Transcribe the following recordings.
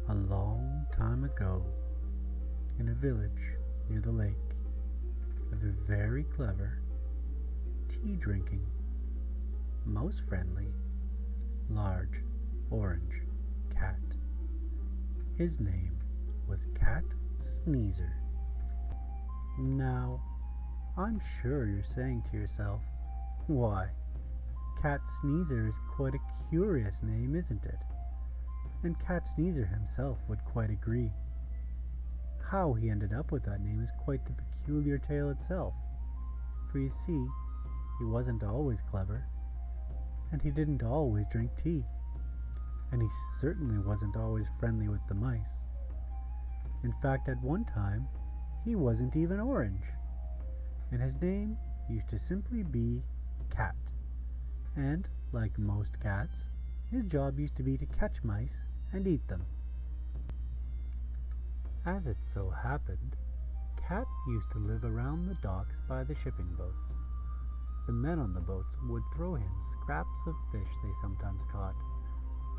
A long time ago, in a village near the lake, lived a very clever, tea-drinking, mouse-friendly, large, orange cat. His name was Cat Sneezer. Now, I'm sure you're saying to yourself, why, Cat Sneezer is quite a curious name, isn't it? And Cat Sneezer himself would quite agree. How he ended up with that name is quite the peculiar tale itself. For you see, he wasn't always clever, and he didn't always drink tea, and he certainly wasn't always friendly with the mice. In fact, at one time, he wasn't even orange, and his name used to simply be Cat. And, like most cats, his job used to be to catch mice and eat them. As it so happened, Cat used to live around the docks by the shipping boats. The men on the boats would throw him scraps of fish they sometimes caught,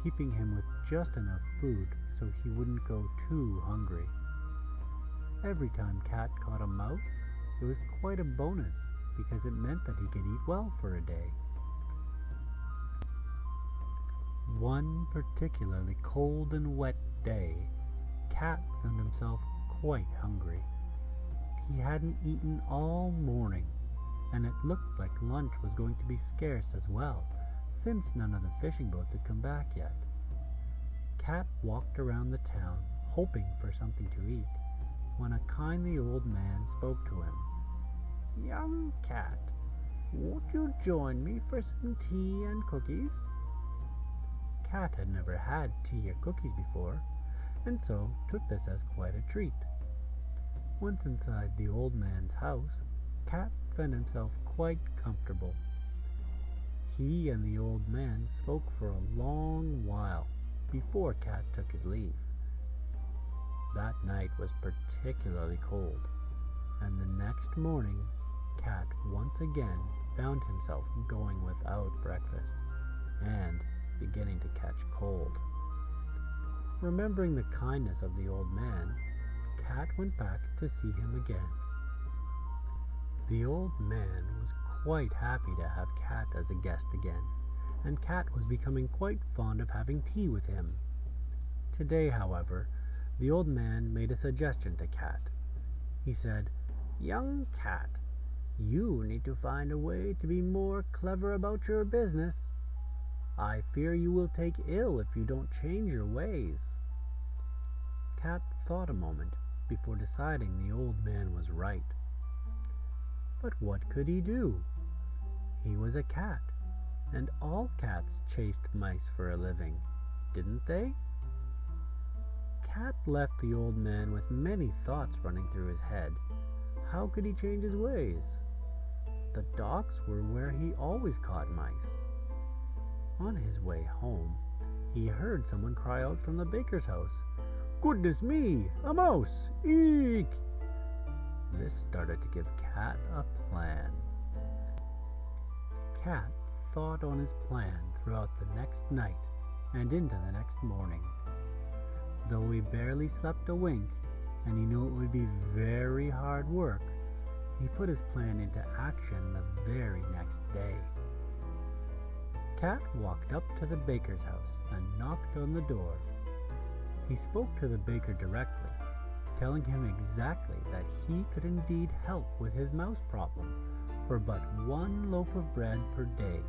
keeping him with just enough food so he wouldn't go too hungry. Every time Cat caught a mouse, it was quite a bonus because it meant that he could eat well for a day. One particularly cold and wet day, Cat found himself quite hungry. He hadn't eaten all morning, and it looked like lunch was going to be scarce as well, since none of the fishing boats had come back yet. Cat walked around the town, hoping for something to eat, when a kindly old man spoke to him. "Young Cat, won't you join me for some tea and cookies?" Cat had never had tea or cookies before, and so took this as quite a treat. Once inside the old man's house, Cat found himself quite comfortable. He and the old man spoke for a long while before Cat took his leave. That night was particularly cold, and the next morning Cat once again found himself going without breakfast and beginning to catch cold. Remembering the kindness of the old man, Cat went back to see him again. The old man was quite happy to have Cat as a guest again, and Cat was becoming quite fond of having tea with him. Today, however, the old man made a suggestion to Cat. He said, "Young Cat, you need to find a way to be more clever about your business. I fear you will take ill if you don't change your ways." Cat thought a moment before deciding the old man was right. But what could he do? He was a cat, and all cats chased mice for a living, didn't they? Cat left the old man with many thoughts running through his head. How could he change his ways? The docks were where he always caught mice. On his way home, he heard someone cry out from the baker's house, "Goodness me, a mouse! Eek!" This started to give Cat a plan. Cat thought on his plan throughout the next night and into the next morning. Though he barely slept a wink, and he knew it would be very hard work, he put his plan into action the very next day. Cat walked up to the baker's house and knocked on the door. He spoke to the baker directly, telling him exactly that he could indeed help with his mouse problem for but one loaf of bread per day.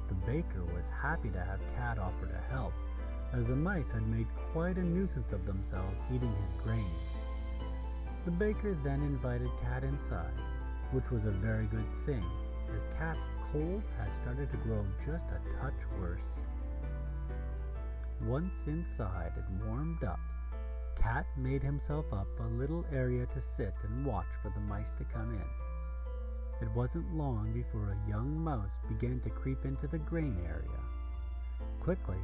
The baker was happy to have Cat offer to help, as the mice had made quite a nuisance of themselves eating his grains. The baker then invited Cat inside, which was a very good thing, as Cat's cold had started to grow just a touch worse. Once inside and warmed up, Cat made himself up a little area to sit and watch for the mice to come in. It wasn't long before a young mouse began to creep into the grain area. Quickly,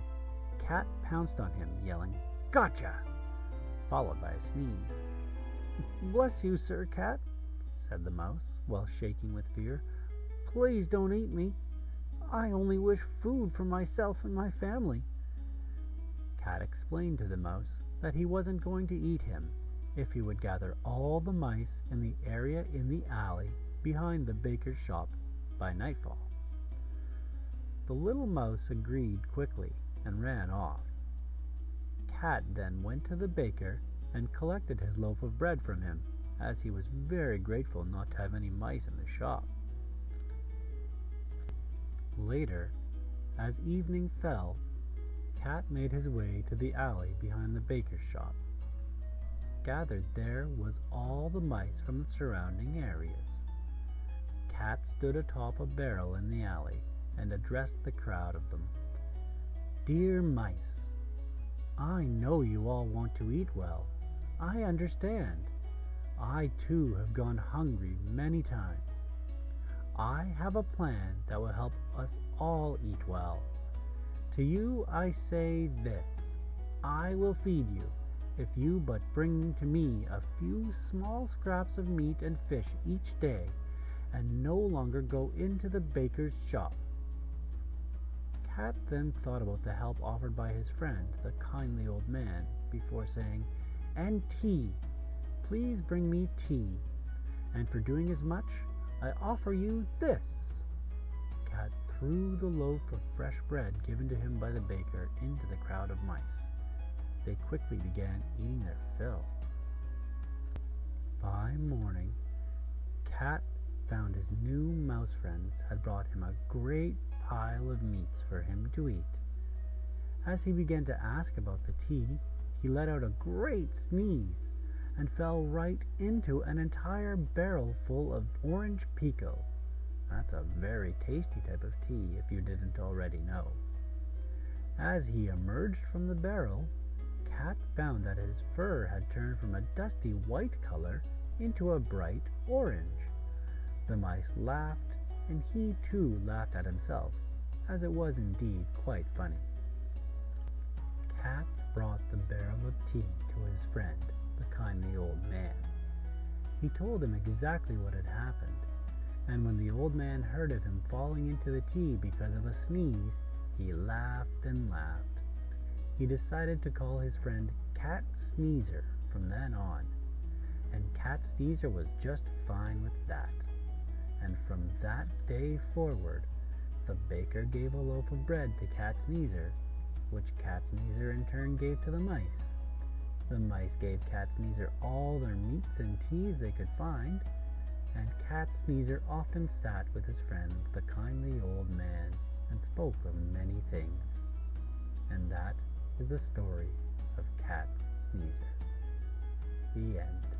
Cat pounced on him, yelling, "Gotcha!" followed by a sneeze. "Bless you, Sir Cat," said the mouse, while shaking with fear. "Please don't eat me. I only wish food for myself and my family." Cat explained to the mouse that he wasn't going to eat him if he would gather all the mice in the area in the alley behind the baker's shop by nightfall. The little mouse agreed quickly and ran off. Cat then went to the baker and collected his loaf of bread from him, as he was very grateful not to have any mice in the shop. Later, as evening fell, Cat made his way to the alley behind the baker's shop. Gathered there was all the mice from the surrounding areas. Cat stood atop a barrel in the alley and addressed the crowd of them. "Dear mice, I know you all want to eat well. I understand. I too have gone hungry many times. I have a plan that will help us all eat well. To you I say this: I will feed you if you but bring to me a few small scraps of meat and fish each day, and no longer go into the baker's shop." Cat then thought about the help offered by his friend, the kindly old man, before saying, "And tea. Please bring me tea. And for doing as much, I offer you this." Cat threw the loaf of fresh bread given to him by the baker into the crowd of mice. They quickly began eating their fill. By morning, Cat found his new mouse friends had brought him a great pile of meats for him to eat. As he began to ask about the tea, he let out a great sneeze and fell right into an entire barrel full of orange pekoe. That's a very tasty type of tea if you didn't already know. As he emerged from the barrel, Cat found that his fur had turned from a dusty white color into a bright orange. The mice laughed, and he too laughed at himself, as it was indeed quite funny. Cat brought the barrel of tea to his friend, the kindly old man. He told him exactly what had happened, and when the old man heard of him falling into the tea because of a sneeze, he laughed and laughed. He decided to call his friend Cat Sneezer from then on, and Cat Sneezer was just fine with that. And from that day forward, the baker gave a loaf of bread to Cat Sneezer, which Cat Sneezer in turn gave to the mice. The mice gave Cat Sneezer all their meats and teas they could find, and Cat Sneezer often sat with his friend, the kindly old man, and spoke of many things. And that is the story of Cat Sneezer. The end.